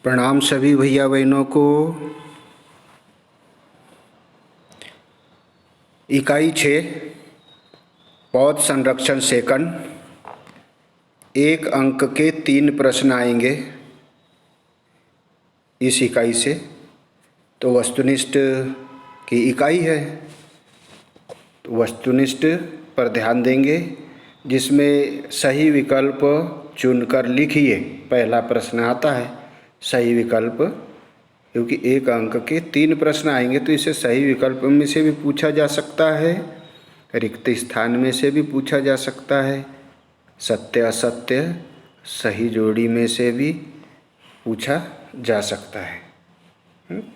प्रणाम सभी भैया बहनों को। इकाई 6 पौध संरक्षण सेकंड, 1 अंक के 3 प्रश्न आएंगे इस इकाई से। तो वस्तुनिष्ठ की इकाई है, तो वस्तुनिष्ठ पर ध्यान देंगे, जिसमें सही विकल्प चुनकर लिखिए। पहला प्रश्न आता है सही विकल्प, क्योंकि 1 अंक के 3 प्रश्न आएंगे तो इसे सही विकल्प में से भी पूछा जा सकता है, रिक्त स्थान में से भी पूछा जा सकता है, सत्य असत्य सही जोड़ी में से भी पूछा जा सकता है।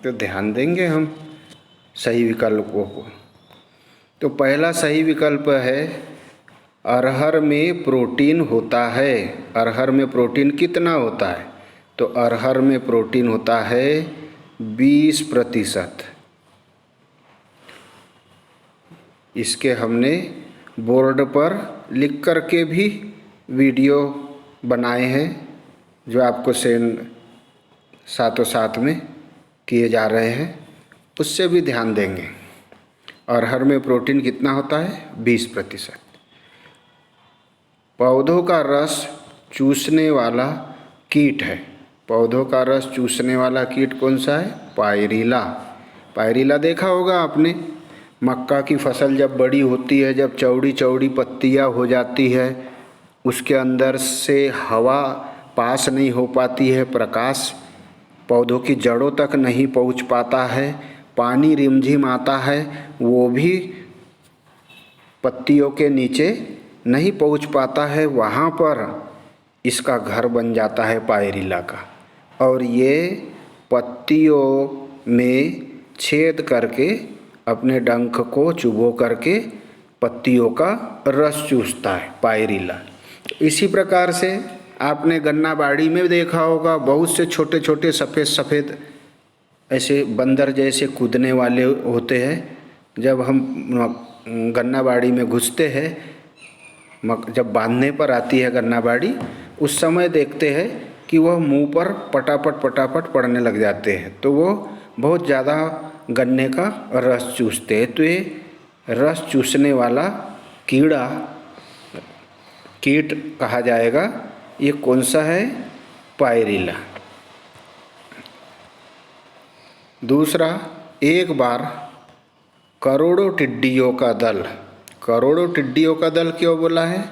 तो ध्यान देंगे हम सही विकल्पों को। तो पहला सही विकल्प है अरहर में प्रोटीन होता है। अरहर में प्रोटीन कितना होता है? तो अरहर में प्रोटीन होता है 20%। इसके हमने बोर्ड पर लिख कर के भी वीडियो बनाए हैं, जो आपको सेंड साथों साथ में किए जा रहे हैं, उससे भी ध्यान देंगे। अरहर में प्रोटीन कितना होता है? 20%। पौधों का रस चूसने वाला कीट है। पौधों का रस चूसने वाला कीट कौन सा है? पायरिला। पायरिला देखा होगा आपने। मक्का की फसल जब बड़ी होती है, जब चौड़ी चौड़ी पत्तियां हो जाती है, उसके अंदर से हवा पास नहीं हो पाती है, प्रकाश पौधों की जड़ों तक नहीं पहुंच पाता है, पानी रिमझिम आता है, वो भी पत्तियों के नीचे नहीं पहुंच पाता है, वहाँ पर इसका घर बन जाता है पायरिला का। और ये पत्तियों में छेद करके अपने डंक को चुभो करके पत्तियों का रस चूसता है पायरिला। इसी प्रकार से आपने गन्ना बाड़ी में देखा होगा, बहुत से छोटे छोटे सफ़ेद सफ़ेद ऐसे बंदर जैसे कूदने वाले होते हैं। जब हम गन्ना बाड़ी में घुसते हैं, जब बांधने पर आती है गन्ना बाड़ी, उस समय देखते हैं कि वह मुंह पर पटापट पटापट पड़ने लग जाते हैं, तो वो बहुत ज़्यादा गन्ने का रस चूसते हैं। तो ये रस चूसने वाला कीट कहा जाएगा। ये कौन सा है? पायरिला। दूसरा, एक बार करोड़ों टिड्डियों का दल। करोड़ों टिड्डियों का दल क्यों बोला है?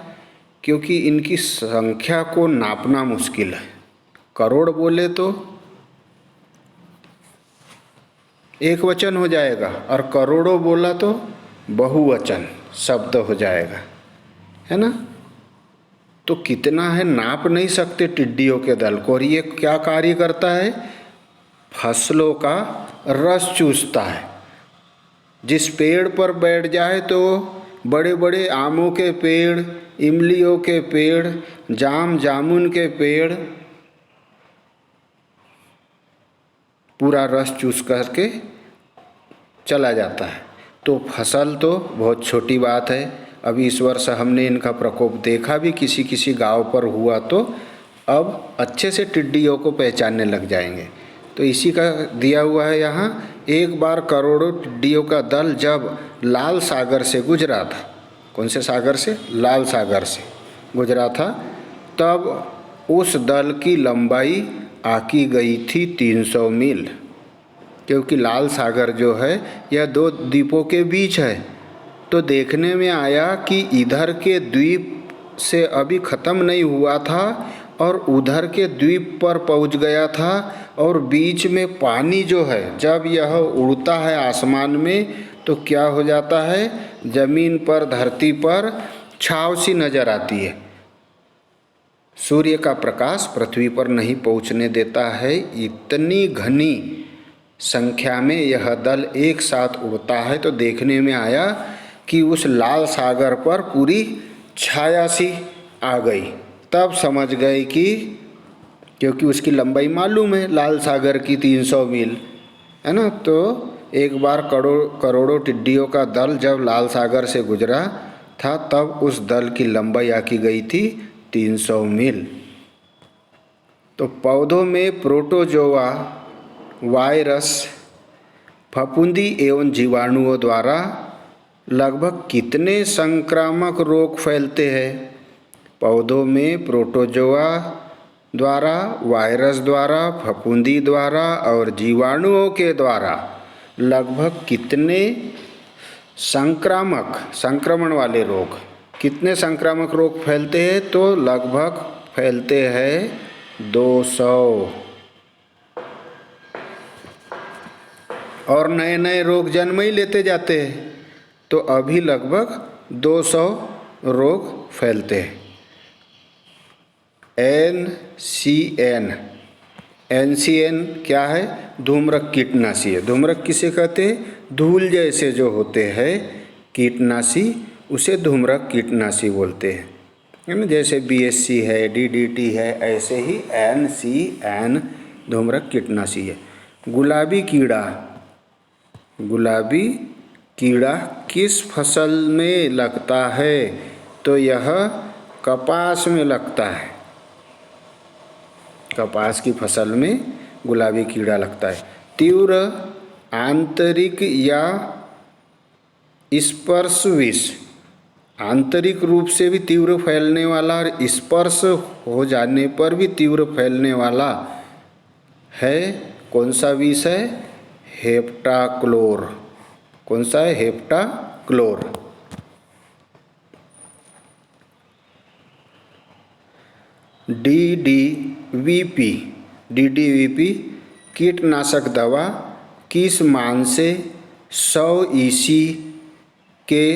क्योंकि इनकी संख्या को नापना मुश्किल है। करोड़ बोले तो एक वचन हो जाएगा, और करोड़ों बोला तो बहुवचन शब्द हो जाएगा, है ना। तो कितना है नाप नहीं सकते टिड्डियों के दल को। और ये क्या कार्य करता है? फसलों का रस चूसता है। जिस पेड़ पर बैठ जाए तो बड़े बड़े आमों के पेड़, इमलियों के पेड़, जामुन के पेड़ पूरा रस चूस करके चला जाता है। तो फसल तो बहुत छोटी बात है। अभी इस वर्ष हमने इनका प्रकोप देखा भी, किसी किसी गांव पर हुआ, तो अब अच्छे से टिड्डियों को पहचानने लग जाएंगे। तो इसी का दिया हुआ है यहाँ, एक बार करोड़ों टिड्डियों का दल जब लाल सागर से गुजरा था। कौन से सागर से? लाल सागर से गुजरा था। तब उस दल की लंबाई आकी गई थी 300 मील। क्योंकि लाल सागर जो है यह 2 द्वीपों के बीच है, तो देखने में आया कि इधर के द्वीप से अभी ख़त्म नहीं हुआ था और उधर के द्वीप पर पहुंच गया था। और बीच में पानी जो है, जब यह उड़ता है आसमान में तो क्या हो जाता है? ज़मीन पर, धरती पर छाव सी नज़र आती है। सूर्य का प्रकाश पृथ्वी पर नहीं पहुंचने देता है। इतनी घनी संख्या में यह दल एक साथ उड़ता है। तो देखने में आया कि उस लाल सागर पर पूरी छाया सी आ गई। तब समझ गए कि, क्योंकि उसकी लंबाई मालूम है लाल सागर की 300 मील, है ना। तो एक बार करोड़ों टिड्डियों का दल जब लाल सागर से गुजरा था, तब उस दल की लंबाई आकी गई थी 300 मील। तो पौधों में प्रोटोजोआ वायरस फफूंदी एवं जीवाणुओं द्वारा लगभग कितने संक्रामक रोग फैलते हैं? पौधों में प्रोटोजोआ द्वारा, वायरस द्वारा, फफूंदी द्वारा और जीवाणुओं के द्वारा लगभग कितने संक्रमण वाले रोग, कितने संक्रामक रोग फैलते हैं? तो लगभग फैलते हैं 200। और नए नए रोग जन्म ही लेते जाते हैं, तो अभी लगभग 200 रोग फैलते हैं। NCN क्या है? धूम्रक कीटनाशी है। धूम्रक किसे कहते हैं? धूल जैसे जो होते हैं कीटनाशी, उसे धूम्रक कीटनाशी बोलते हैं, है ना। जैसे BSC है, DDT है, ऐसे ही NCN धूम्रक कीटनाशी है। गुलाबी कीड़ा किस फसल में लगता है? तो यह कपास में लगता है। कपास की फसल में गुलाबी कीड़ा लगता है। तीव्र आंतरिक या स्पर्श विष, आंतरिक रूप से भी तीव्र फैलने वाला और स्पर्श हो जाने पर भी तीव्र फैलने वाला है कौन सा विष है? हेप्टाक्लोर। कौन सा है? हेप्टाक्लोर। DDVP कीटनाशक दवा किस मान से 100 EC के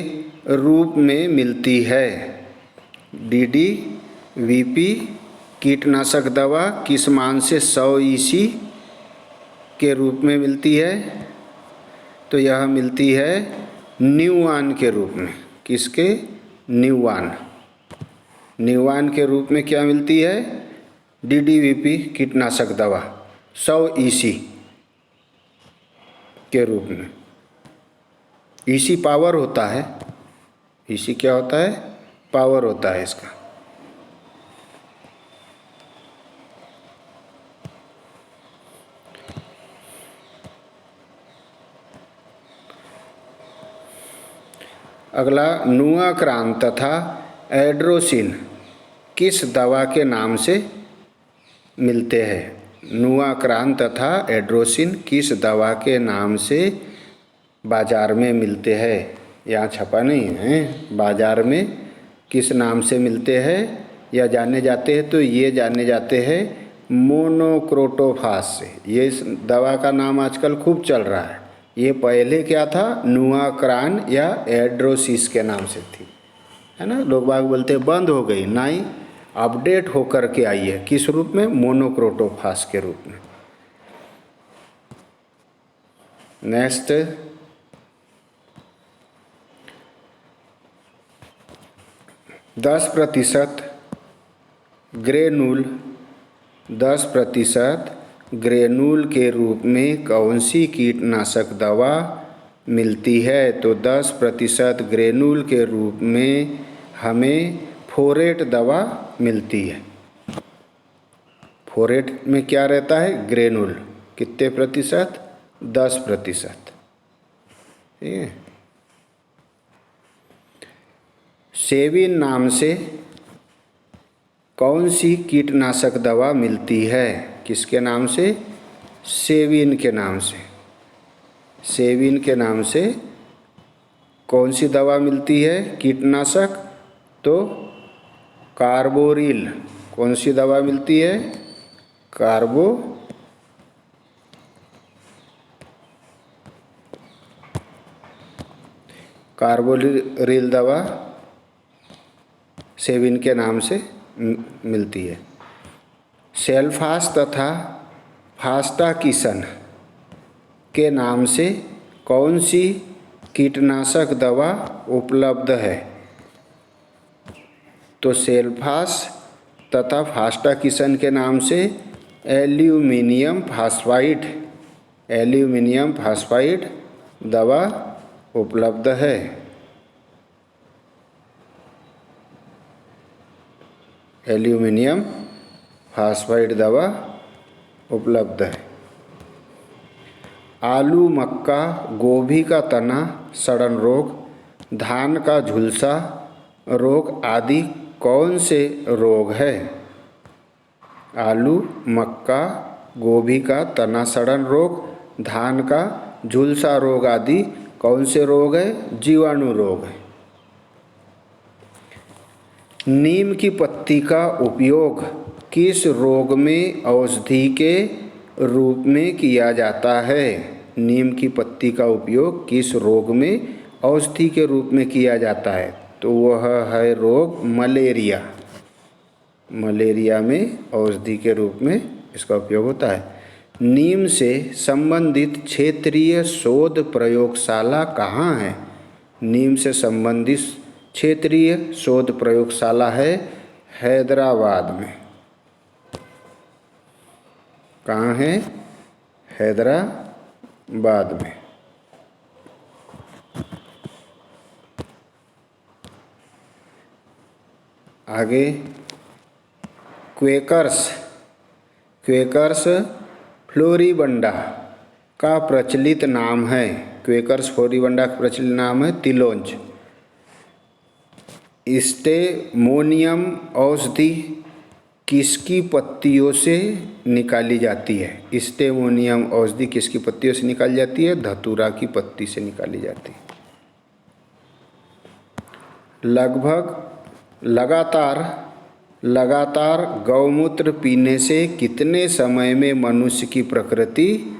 रूप में मिलती है? DDVP कीटनाशक दवा किस मान से 100 EC के रूप में मिलती है? तो यह मिलती है न्यूआन के रूप में। किसके? न्यूआन के रूप में क्या मिलती है? DDVP कीटनाशक दवा 100 EC के रूप में। EC पावर होता है। EC क्या होता है? पावर होता है इसका। अगला, नुआक्रान तथा एड्रोसिन किस दवा के नाम से मिलते हैं? नुआक्रान तथा एड्रोसिन किस दवा के नाम से बाजार में मिलते हैं? यहाँ छपा नहीं है। बाजार में किस नाम से मिलते हैं या जाने जाते हैं? तो ये जाने जाते हैं मोनोक्रोटोफास से। ये इस दवा का नाम आजकल खूब चल रहा है। ये पहले क्या था? नुआक्रान या एड्रोसिस के नाम से थी, है ना। लोग बाग बोलते हैं बंद हो गई, नहीं, अपडेट होकर के आई है। किस रूप में? मोनोक्रोटोफास के रूप में। नेक्स्ट, 10% ग्रेनूल के रूप में कौन सी कीटनाशक दवा मिलती है? तो 10% ग्रेनूल के रूप में हमें फोरेट दवा मिलती है। फोरेट में क्या रहता है? ग्रेनूल। कितने प्रतिशत? 10%। सेविन नाम से कौन सी कीटनाशक दवा मिलती है? किसके नाम से? सेविन के नाम से। सेविन के नाम से कौन सी दवा मिलती है कीटनाशक? तो कार्बोरिल। कौन सी दवा मिलती है? कार्बोरिल दवा सेविन के नाम से मिलती है। सेल्फास तथा फास्टाकिसन के नाम से कौन सी कीटनाशक दवा उपलब्ध है? तो सेल्फास तथा फास्टाकिसन के नाम से एल्यूमिनियम फास्फाइड दवा उपलब्ध है। एल्यूमिनियम फास्फाइड दवा उपलब्ध है। आलू, मक्का, गोभी का तना सड़न रोग, धान का झुलसा रोग आदि कौन से रोग है? आलू, मक्का, गोभी का तना सड़न रोग, धान का झुलसा रोग आदि कौन से रोग है? जीवाणु रोग है। नीम की पत्ती का उपयोग किस रोग में औषधि के रूप में किया जाता है? नीम की पत्ती का उपयोग किस रोग में औषधि के रूप में किया जाता है? तो वह है रोग मलेरिया। मलेरिया में औषधि के रूप में इसका उपयोग होता है। नीम से संबंधित क्षेत्रीय शोध प्रयोगशाला कहाँ है? नीम से संबंधित क्षेत्रीय शोध प्रयोगशाला है हैदराबाद में। कहाँ है? हैदराबाद में। आगे क्वेकर्स फ्लोरिबंडा का प्रचलित नाम है। क्वेकर्स फ्लोरिबंडा का प्रचलित नाम है तिलोंज। स्टेमोनियम औषधि किसकी पत्तियों से निकाली जाती है? स्टेमोनियम औषधि किसकी पत्तियों से निकाली जाती है? धतूरा की पत्ती से निकाली जाती है। लगातार गौमूत्र पीने से कितने समय में मनुष्य की प्रकृति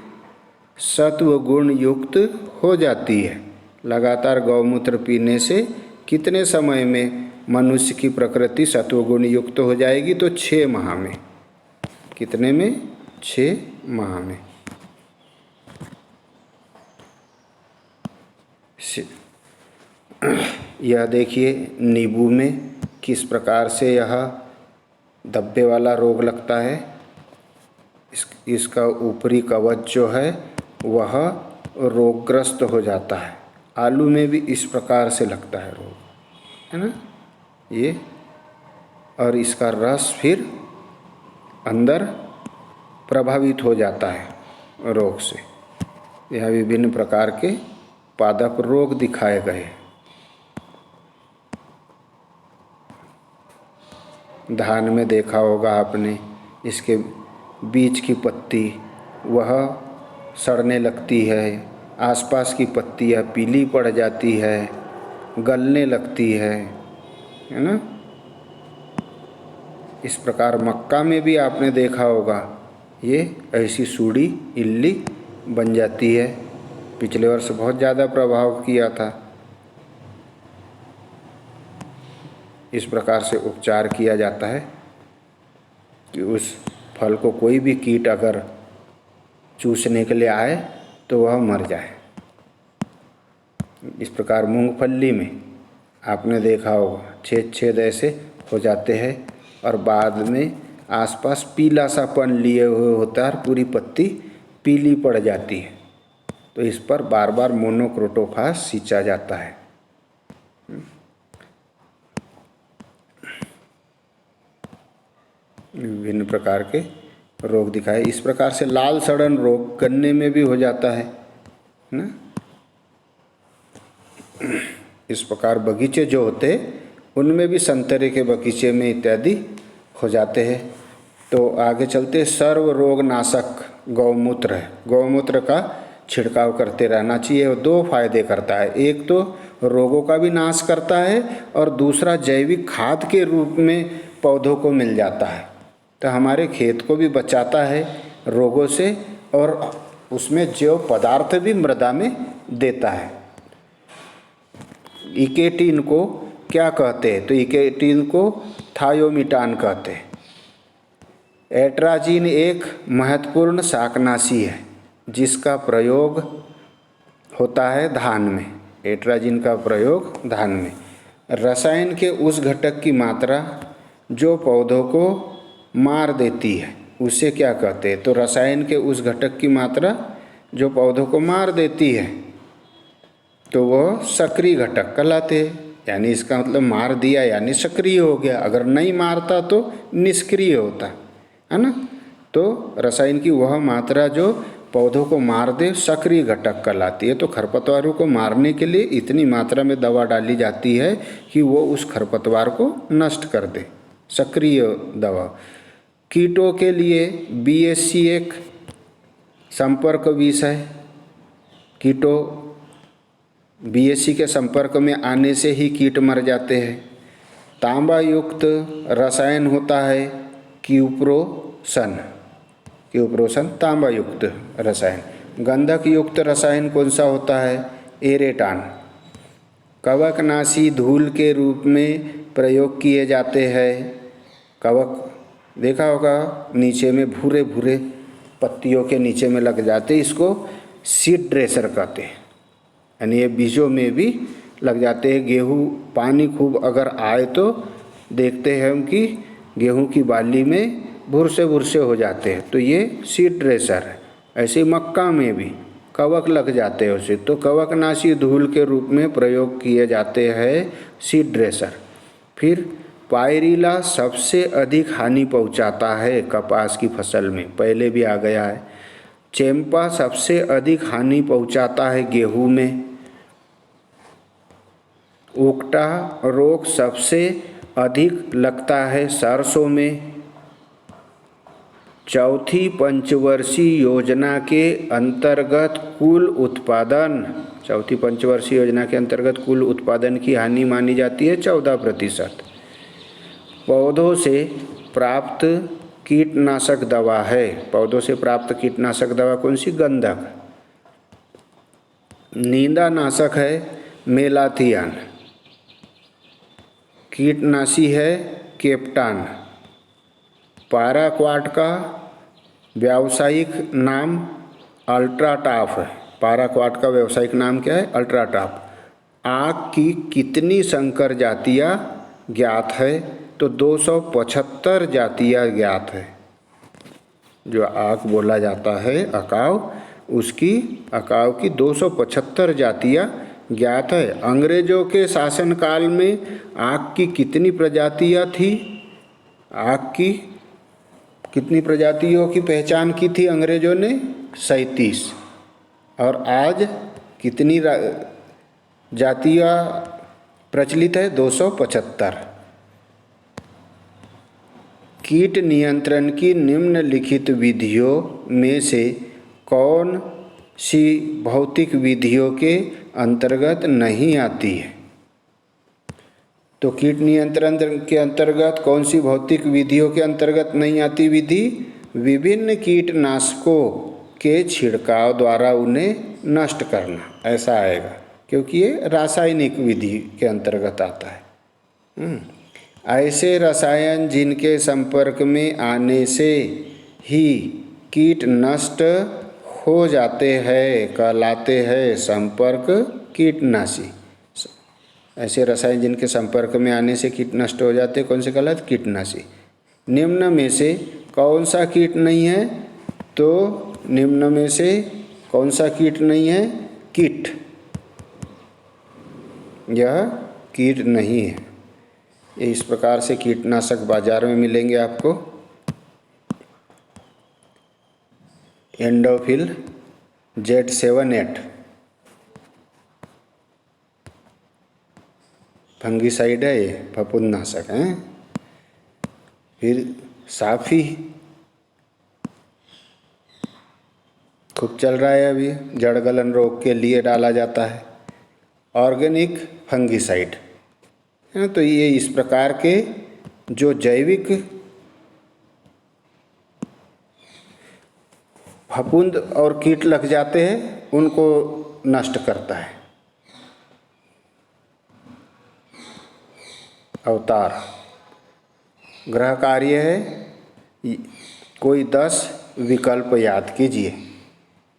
सत्वगुण युक्त हो जाती है? लगातार गौमूत्र पीने से कितने समय में मनुष्य की प्रकृति सत्वगुण युक्त हो जाएगी? तो 6 माह में। कितने में? 6 माह में। यह देखिए नींबू में किस प्रकार से यह धब्बे वाला रोग लगता है। इसका ऊपरी कवच जो है वह रोगग्रस्त हो जाता है। आलू में भी इस प्रकार से लगता है रोग, है ना ये। और इसका रस फिर अंदर प्रभावित हो जाता है रोग से। यह विभिन्न प्रकार के पादप रोग दिखाए गए। धान में देखा होगा आपने, इसके बीच की पत्ती वह सड़ने लगती है, आसपास की पत्तियाँ पीली पड़ जाती है, गलने लगती है ना। इस प्रकार मक्का में भी आपने देखा होगा, ये ऐसी सूड़ी इल्ली बन जाती है। पिछले वर्ष बहुत ज़्यादा प्रभाव किया था। इस प्रकार से उपचार किया जाता है कि उस फल को कोई भी कीट अगर चूसने के लिए आए तो वह मर जाए। इस प्रकार मूंगफली में आपने देखा होगा छेद ऐसे हो जाते हैं और बाद में आसपास पीला सा पन लिए हुए होता है और पूरी पत्ती पीली पड़ जाती है। तो इस पर बार बार मोनोक्रोटोफास सींचा जाता है। विभिन्न प्रकार के रोग दिखाए। इस प्रकार से लाल सड़न रोग गन्ने में भी हो जाता है ना। इस प्रकार बगीचे जो होते उनमें भी संतरे के बगीचे में इत्यादि हो जाते हैं। तो आगे चलते सर्व रोग नाशक गौमूत्र है। गौमूत्र का छिड़काव करते रहना चाहिए। और 2 फायदे करता है, एक तो रोगों का भी नाश करता है और दूसरा जैविक खाद के रूप में पौधों को मिल जाता है। तो हमारे खेत को भी बचाता है रोगों से और उसमें जैव पदार्थ भी मृदा में देता है। इकेटिन को क्या कहते हैं? तो इकेटिन को थायोमिटान कहते हैं। एट्राजीन एक महत्वपूर्ण शाकनाशी है जिसका प्रयोग होता है धान में। एट्राजीन का प्रयोग धान में। रसायन के उस घटक की मात्रा जो पौधों को मार देती है उसे क्या कहते हैं? तो रसायन के उस घटक की मात्रा जो पौधों को मार देती है तो वह सक्रिय घटक कहलाते हैं। यानी इसका मतलब मार दिया यानी सक्रिय हो गया, अगर नहीं मारता तो निष्क्रिय होता। है ना। तो रसायन की वह मात्रा जो पौधों को मार दे सक्रिय घटक कहलाती है। तो खरपतवारों को मारने के लिए इतनी मात्रा में दवा डाली जाती है कि वो उस खरपतवार को नष्ट कर दे, सक्रिय दवा। कीटों के लिए BSC एक संपर्क विष है। कीटों BSC के संपर्क में आने से ही कीट मर जाते हैं। तांबा युक्त रसायन होता है क्यूप्रोसन। क्यूप्रोसन तांबा युक्त रसायन। गंधक युक्त रसायन कौन सा होता है? एरेटान। कवकनाशी धूल के रूप में प्रयोग किए जाते हैं। कवक देखा होगा नीचे में भूरे भूरे पत्तियों के नीचे में लग जाते, इसको सीड ड्रेसर कहते हैं, यानी ये बीजों में भी लग जाते हैं। गेहूँ पानी खूब अगर आए तो देखते हैं हम कि गेहूँ की बाली में भुरसे भुरसे हो जाते हैं, तो ये सीड ड्रेसर है। ऐसे मक्का में भी कवक लग जाते हैं उसे, तो कवकनाशी धूल के रूप में प्रयोग किए जाते हैं सीड ड्रेसर। फिर पायरिला सबसे अधिक हानि पहुंचाता है कपास की फसल में, पहले भी आ गया है। चेम्पा सबसे अधिक हानि पहुंचाता है गेहूं में। उकटा रोग सबसे अधिक लगता है सरसों में। चौथी पंचवर्षीय योजना के अंतर्गत कुल उत्पादन, चौथी पंचवर्षीय योजना के अंतर्गत कुल उत्पादन की हानि मानी जाती है 14%। पौधों से प्राप्त कीटनाशक दवा है। पौधों से प्राप्त कीटनाशक दवा कौन सी? गंधक। नींदानाशक है मेलाथियन। कीटनाशी है केप्टान। पाराक्वाट का व्यावसायिक नाम अल्ट्राटॉप है। पाराक्वाट का व्यावसायिक नाम क्या है? अल्ट्राटॉप। आक की कितनी संकर जातियाँ ज्ञात है? तो 275 जातियाँ ज्ञात है। जो आक बोला जाता है अकाव, उसकी अकाव की 275 जातियाँ ज्ञात है। अंग्रेजों के शासनकाल में आक की कितनी प्रजातियाँ थी? आक की कितनी प्रजातियों की पहचान की थी अंग्रेजों ने? 37। और आज कितनी जातियाँ प्रचलित है? 275। कीट नियंत्रण की निम्नलिखित विधियों में से कौन सी भौतिक विधियों के अंतर्गत नहीं आती है? तो कीट नियंत्रण के अंतर्गत कौन सी भौतिक विधियों के अंतर्गत नहीं आती विधि? विभिन्न कीटनाशकों के छिड़काव द्वारा उन्हें नष्ट करना, ऐसा आएगा, क्योंकि ये रासायनिक विधि के अंतर्गत आता है। ऐसे रसायन जिनके संपर्क में आने से ही कीट नष्ट हो जाते हैं कहलाते हैं संपर्क कीटनाशी। ऐसे रसायन जिनके संपर्क में आने से कीट नष्ट हो जाते हैं कौन से कहलाते? कीटनाशी। निम्न में से कौन सा कीट नहीं है? तो निम्न में से कौन सा कीट नहीं है? कीट। यह कीट नहीं है। इस प्रकार से कीटनाशक बाजार में मिलेंगे आपको। एंडोफिल Z78 फंगिसाइड है, ये फफूंदनाशक है। फिर साफी खूब चल रहा है अभी, जड़ गलन रोग के लिए डाला जाता है। ऑर्गेनिक फंगिसाइड है। तो ये इस प्रकार के जो जैविक फफूंद और कीट लग जाते हैं उनको नष्ट करता है। अवतार ग्रह कार्य है। कोई 10 विकल्प याद कीजिए,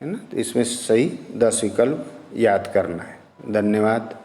है ना। तो इसमें सही 10 विकल्प याद करना है। धन्यवाद।